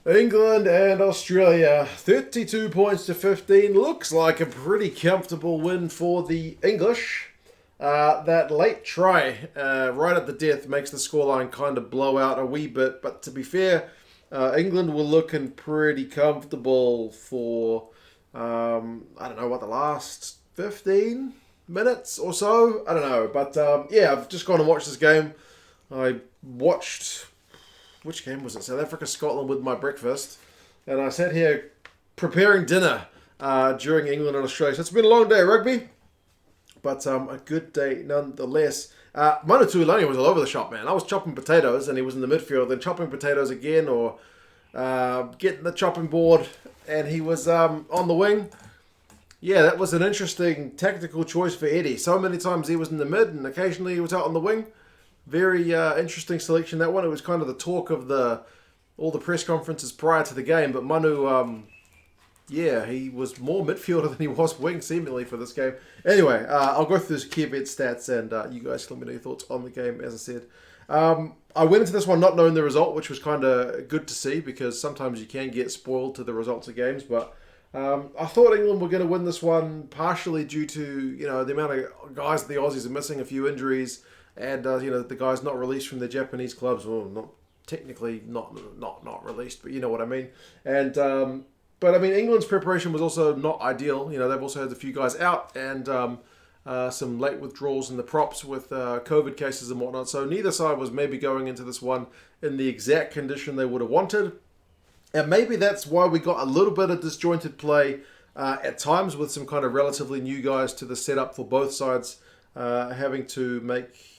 England and Australia, 32 points to 15. Looks like a pretty comfortable win for the English. That late try right at the death makes the scoreline kind of blow out a wee bit. But to be fair, England were looking pretty comfortable for, I don't know, what, the last 15 minutes or so? I don't know. But yeah, I've just gone and watched this game. I watched... Which game was it? South Africa, Scotland with my breakfast. And I sat here preparing dinner during England and Australia. So it's been a long day of rugby. But a good day nonetheless. Manu Tuilagi was all over the shop, man. I was chopping potatoes and he was in the midfield. Then chopping potatoes again or getting the chopping board. And he was on the wing. Yeah, that was an interesting tactical choice for Eddie. So many times he was in the mid and occasionally he was out on the wing. Very interesting selection, that one. It was kind of the talk of all the press conferences prior to the game. But Manu, yeah, he was more midfielder than he was wing, seemingly, for this game. Anyway, I'll go through his key event stats, and you guys can let me know your thoughts on the game, as I said. I went into this one not knowing the result, which was kind of good to see, because sometimes you can get spoiled to the results of games. But I thought England were going to win this one, partially due to the amount of guys the Aussies are missing, a few injuries. And the guys not released from the Japanese clubs, well, not technically not released, but you know what I mean. And but I mean, England's preparation was also not ideal. They've also had a few guys out and some late withdrawals in the props with COVID cases and whatnot. So neither side was maybe going into this one in the exact condition they would have wanted. And maybe that's why we got a little bit of disjointed play at times with some kind of relatively new guys to the setup for both sides having to make.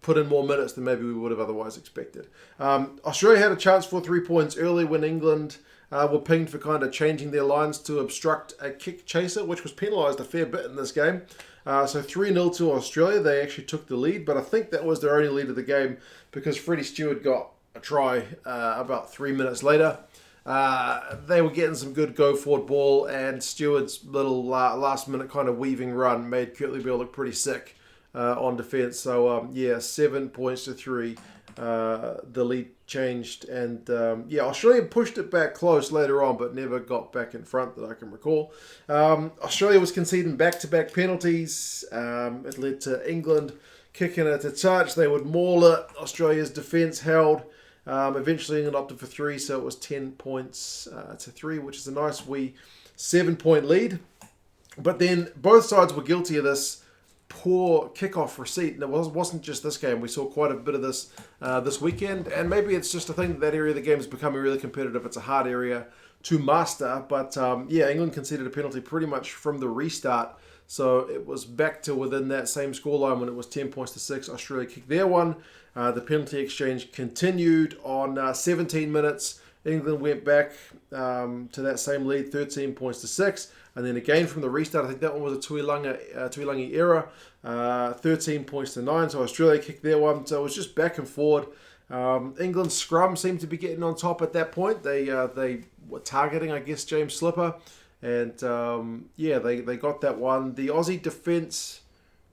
Put in more minutes than maybe we would have otherwise expected. Australia had a chance for 3 points early when England were pinged for kind of changing their lines to obstruct a kick chaser, which was penalised a fair bit in this game. So 3-0 to Australia. They actually took the lead, but I think that was their only lead of the game because Freddie Stewart got a try about 3 minutes later. They were getting some good go-forward ball, and Stewart's little last-minute kind of weaving run made Kurtley Beale look pretty sick. On defence. So, 7 points to 3. The lead changed. And, Australia pushed it back close later on, but never got back in front that I can recall. Australia was conceding back-to-back penalties. It led to England kicking it to touch. They would maul it. Australia's defence held. Eventually, England opted for 3, so it was 10 points to 3, which is a nice wee 7-point lead. But then both sides were guilty of this poor kickoff receipt, and it wasn't just this game. We saw quite a bit of this this weekend, and maybe it's just a thing that area of the game is becoming really competitive. It's a hard area to master, but England conceded a penalty pretty much from the restart, so it was back to within that same scoreline when it was 10 points to 6. Australia kicked their one. The penalty exchange continued on 17 minutes. England went back to that same lead, 13 points to 6. And then again from the restart, I think that one was a Tuilagi error, 13 points to 9. So Australia kicked their one. So it was just back and forward. England's scrum seemed to be getting on top at that point. They were targeting, I guess, James Slipper. And they got that one. The Aussie defence,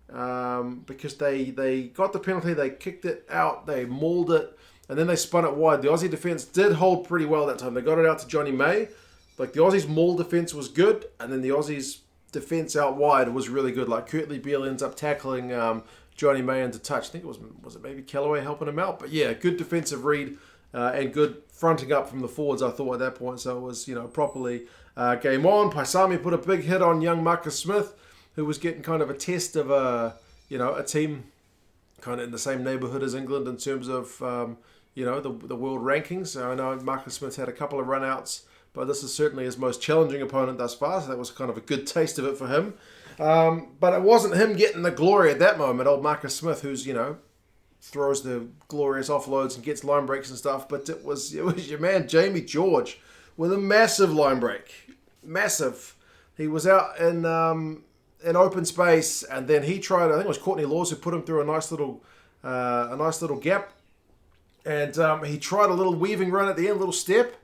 because they got the penalty, they kicked it out, they mauled it, and then they spun it wide. The Aussie defence did hold pretty well that time. They got it out to Johnny May. Like, the Aussies' maul defence was good, and then the Aussies' defence out wide was really good. Like, Kurtley Beale ends up tackling Johnny May into touch. I think was it maybe Callaway helping him out? But yeah, good defensive read and good fronting up from the forwards, I thought, at that point. So it was, properly game on. Paisami put a big hit on young Marcus Smith, who was getting kind of a test of a team kind of in the same neighbourhood as England in terms of, the world rankings. I know Marcus Smith had a couple of run-outs, but this is certainly his most challenging opponent thus far, so that was kind of a good taste of it for him. But it wasn't him getting the glory at that moment, old Marcus Smith, who's, throws the glorious offloads and gets line breaks and stuff, but it was your man Jamie George with a massive line break. Massive. He was out in open space, and then he tried, I think it was Courtney Laws who put him through a nice little gap, and he tried a little weaving run at the end, a little step,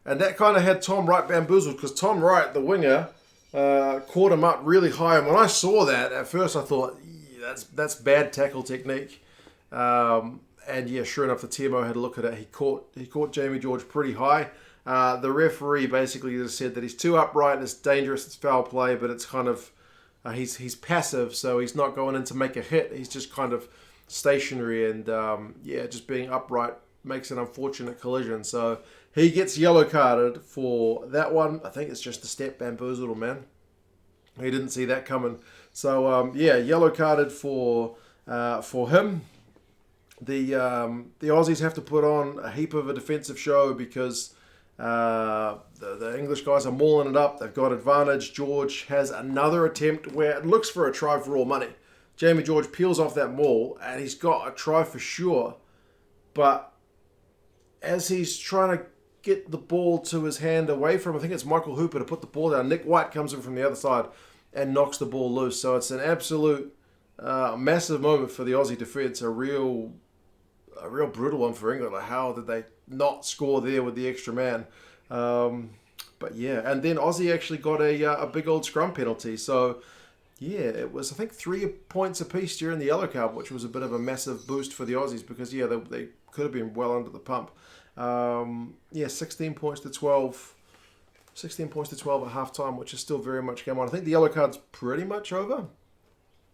and that kind of had Tom Wright bamboozled, because Tom Wright, the winger, caught him up really high. And when I saw that, at first I thought, that's bad tackle technique. And yeah, sure enough, the TMO had a look at it. He caught Jamie George pretty high. The referee basically just said that he's too upright, it's dangerous, it's foul play, but it's kind of, he's passive, so he's not going in to make a hit. He's just kind of stationary, and just being upright makes an unfortunate collision. So he gets yellow carded for that one. I think it's just a step bamboozled, man. He didn't see that coming. So yellow carded for him. The Aussies have to put on a heap of a defensive show because the English guys are mauling it up. They've got advantage. George has another attempt where it looks for a try for all money. Jamie George peels off that maul, and he's got a try for sure. But as he's trying to get the ball to his hand away from, I think it's Michael Hooper to put the ball down, Nick White comes in from the other side and knocks the ball loose. So it's an absolute massive moment for the Aussie defence. A real brutal one for England. Like, how did they not score there with the extra man? But yeah, and then Aussie actually got a big old scrum penalty. So yeah, it was, I think, 3 points apiece during the yellow card, which was a bit of a massive boost for the Aussies because they could have been well under the pump. 16 points to 12. 16 points to 12 at half time, which is still very much game on. I think the yellow card's pretty much over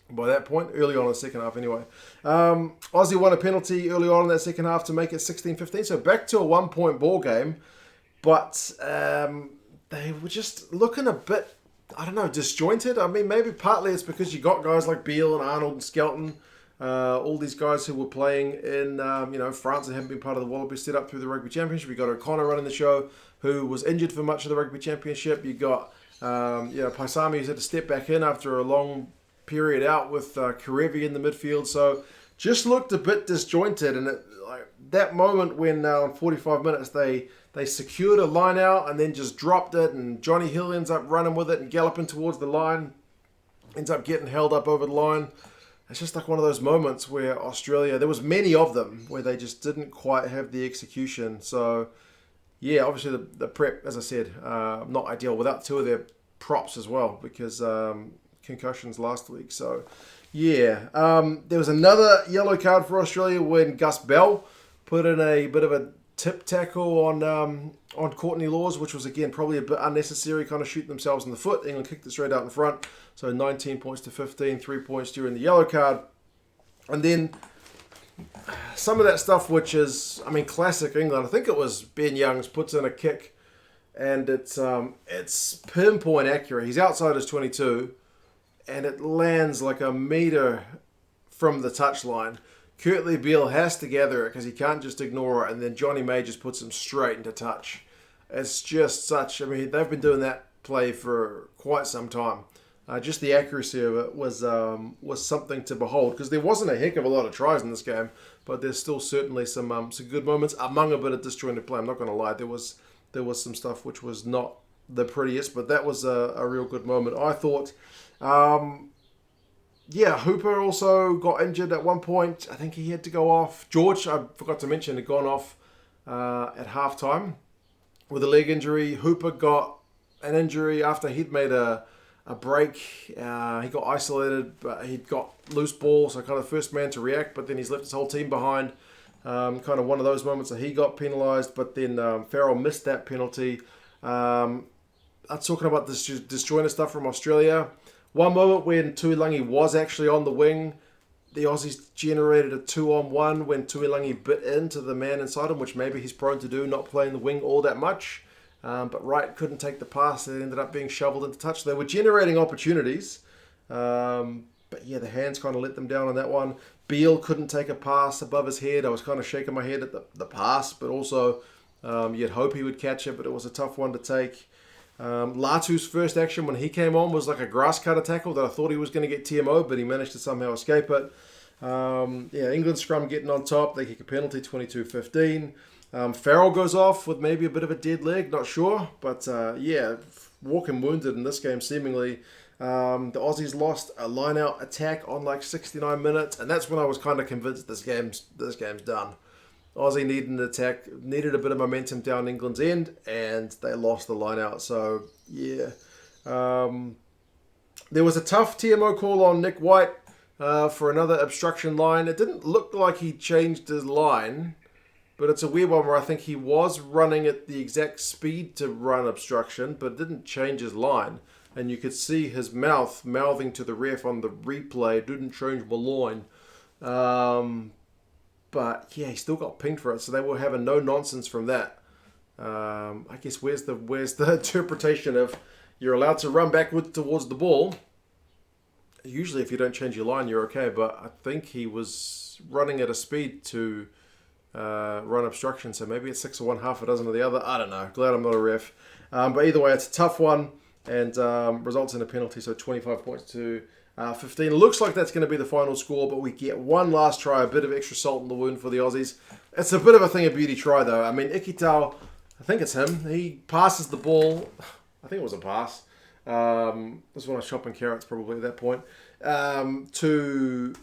by that point, early on in the second half anyway. Aussie won a penalty early on in that second half to make it 16-15. So back to a 1-point ball game. But they were just looking a bit, I don't know, disjointed. I mean, maybe partly it's because you got guys like Beale and Arnold and Skelton, all these guys who were playing in France and haven't been part of the Wallabies set up through the Rugby Championship. You got O'Connor running the show, who was injured for much of the Rugby Championship. You got Paisami, who's had to step back in after a long period out with Karevi in the midfield. So just looked a bit disjointed, and that moment when on 45 minutes they secured a line out and then just dropped it, and Johnny Hill ends up running with it and galloping towards the line, ends up getting held up over the line. It's just like one of those moments where Australia, there was many of them where they just didn't quite have the execution. So yeah, obviously the prep, as I said, not ideal without 2 of their props as well because concussions last week. So yeah, there was another yellow card for Australia when Gus Bell put in a bit of a tip tackle on Courtney Laws, which was again probably a bit unnecessary, kind of shooting themselves in the foot. England kicked it straight out in front. So 19 points to 15, 3 points during the yellow card. And then some of that stuff, which is, I mean, classic England. I think it was Ben Youngs puts in a kick, and it's pinpoint accurate. He's outside his 22, and it lands like a metre from the touchline. Kurtley Beale has to gather it because he can't just ignore it, and then Johnny May just puts him straight into touch. It's just such, I mean, they've been doing that play for quite some time. Just the accuracy of it was something to behold, because there wasn't a heck of a lot of tries in this game, but there's still certainly some good moments among a bit of disjointed play. I'm not going to lie, there was some stuff which was not the prettiest, but that was a real good moment, I thought. Hooper also got injured at one point. I think he had to go off. George, I forgot to mention, had gone off at halftime with a leg injury. Hooper got an injury after he'd made a break. He got isolated, but he'd got loose ball, so kind of first man to react, but then he's left his whole team behind. Kind of one of those moments that he got penalised, but then Farrell missed that penalty. I'm talking about this disjointed stuff from Australia. One moment when Tuilangi was actually on the wing, the Aussies generated a 2-on-1 when Tuilangi bit into the man inside him, which maybe he's prone to do, not playing the wing all that much. But Wright couldn't take the pass. It ended up being shoveled into touch. They were generating opportunities. But yeah, the hands kind of let them down on that one. Beale couldn't take a pass above his head. I was kind of shaking my head at the pass, but also you'd hope he would catch it, but it was a tough one to take. Latu's first action when he came on was like a grass cutter tackle that I thought he was going to get TMO, but he managed to somehow escape it. England scrum getting on top. They kick a penalty, 22-15. Farrell goes off with maybe a bit of a dead leg, not sure. But walking wounded in this game seemingly. The Aussies lost a line-out attack on like 69 minutes, and that's when I was kind of convinced this game's done. Aussie needed an attack, needed a bit of momentum down England's end, and they lost the line out. So, yeah. There was a tough TMO call on Nick White for another obstruction line. It didn't look like he changed his line, But it's a weird one where I think he was running at the exact speed to run obstruction, but didn't change his line. And you could see his mouthing to the ref on the replay, didn't change my line. But yeah, he still got pinged for it, so they were having no nonsense from that. I guess where's the interpretation of you're allowed to run backward towards the ball? Usually if you don't change your line, you're okay, but I think he was running at a speed to run obstruction, so maybe it's 6 of one, half a dozen of the other. I don't know. Glad I'm not a ref. But either way, it's a tough one and results in a penalty, so 25 points to 15. Looks like that's going to be the final score, but we get one last try, a bit of extra salt in the wound for the Aussies. It's a bit of a thing of beauty try, though. I mean, Ikitau, I think it's him. He passes the ball. I think it was a pass. This is when I was chopping carrots probably at that point. To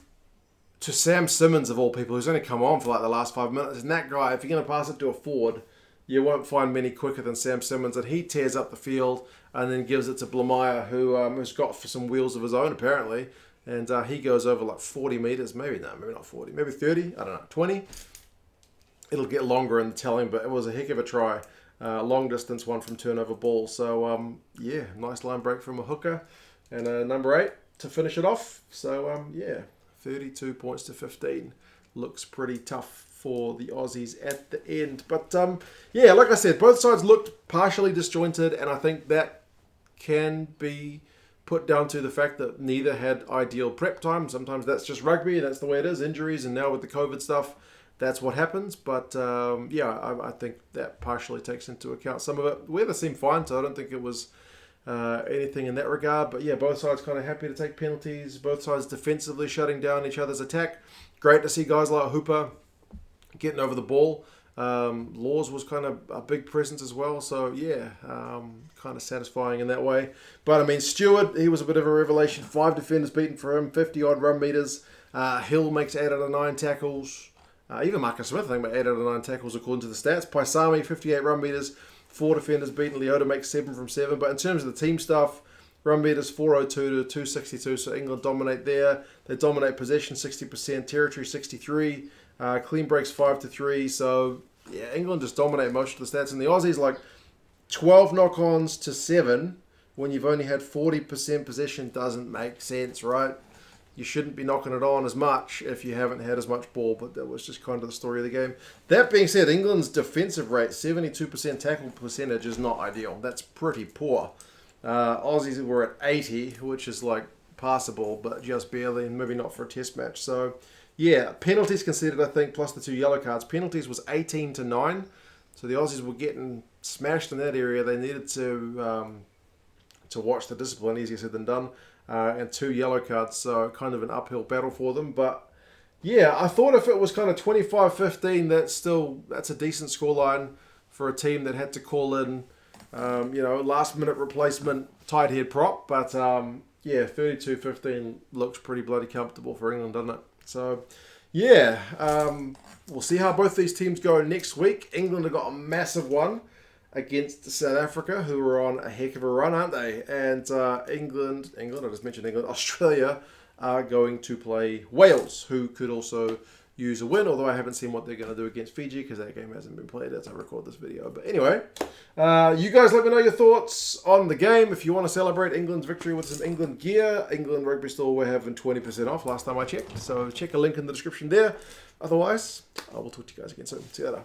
Sam Simmons, of all people, who's only come on for like the last 5 minutes. And that guy, if you're going to pass it to a forward, you won't find many quicker than Sam Simmons. And he tears up the field and then gives it to Blamire, who has got for some wheels of his own, apparently. And he goes over like 40 metres. Maybe not 40. Maybe 30. I don't know. 20. It'll get longer in the telling, but it was a heck of a try. Long distance one from turnover ball. So, yeah, nice line break from a hooker. And number 8 to finish it off. So, yeah, 32 points to 15. Looks pretty tough for the Aussies at the end. But, yeah, like I said, both sides looked partially disjointed, and I think that can be put down to the fact that neither had ideal prep time. Sometimes that's just rugby. That's the way it is. Injuries, and now with the COVID stuff, that's what happens. But, yeah, I think that partially takes into account some of it. The weather seemed fine, so I don't think it was anything in that regard. But, yeah, both sides kind of happy to take penalties. Both sides defensively shutting down each other's attack. Great to see guys like Hooper getting over the ball. Laws was kind of a big presence as well. So, yeah, kind of satisfying in that way. But, I mean, Stewart, he was a bit of a revelation. 5 defenders beaten for him, 50-odd run meters. Hill makes 8 out of 9 tackles. Even Marcus Smith, I think, made 8 out of 9 tackles according to the stats. Paisami, 58 run meters, 4 defenders beaten. Leota makes 7 from 7. But in terms of the team stuff, run meters 402 to 262. So England dominate there. They dominate possession 60%, territory 63, clean breaks 5 to 3. So yeah, England just dominate most of the stats. And the Aussies like 12 knock-ons to 7 when you've only had 40% possession doesn't make sense, right? You shouldn't be knocking it on as much if you haven't had as much ball, but that was just kind of the story of the game. That being said, England's defensive rate, 72% tackle percentage, is not ideal. That's pretty poor. Aussies were at 80, which is like passable, but just barely, and maybe not for a test match. So, yeah, penalties conceded, I think, plus the 2 yellow cards. Penalties was 18 to 9, so the Aussies were getting smashed in that area. They needed to watch the discipline, easier said than done. And 2 yellow cards, so kind of an uphill battle for them. But yeah, I thought if it was kind of 25-15, that's a decent scoreline for a team that had to call in, last minute replacement tight head prop. But yeah, 32-15 looks pretty bloody comfortable for England, doesn't it? So yeah, we'll see how both these teams go next week. England have got a massive one against South Africa, who are on a heck of a run, aren't they? And England, I just mentioned England, Australia are going to play Wales, who could also use a win, although I haven't seen what they're going to do against Fiji, because that game hasn't been played as I record this video. But anyway, you guys let me know your thoughts on the game. If you want to celebrate England's victory with some England gear, England Rugby Store, we're having 20% off last time I checked. So check a link in the description there. Otherwise, I will talk to you guys again soon. See you later.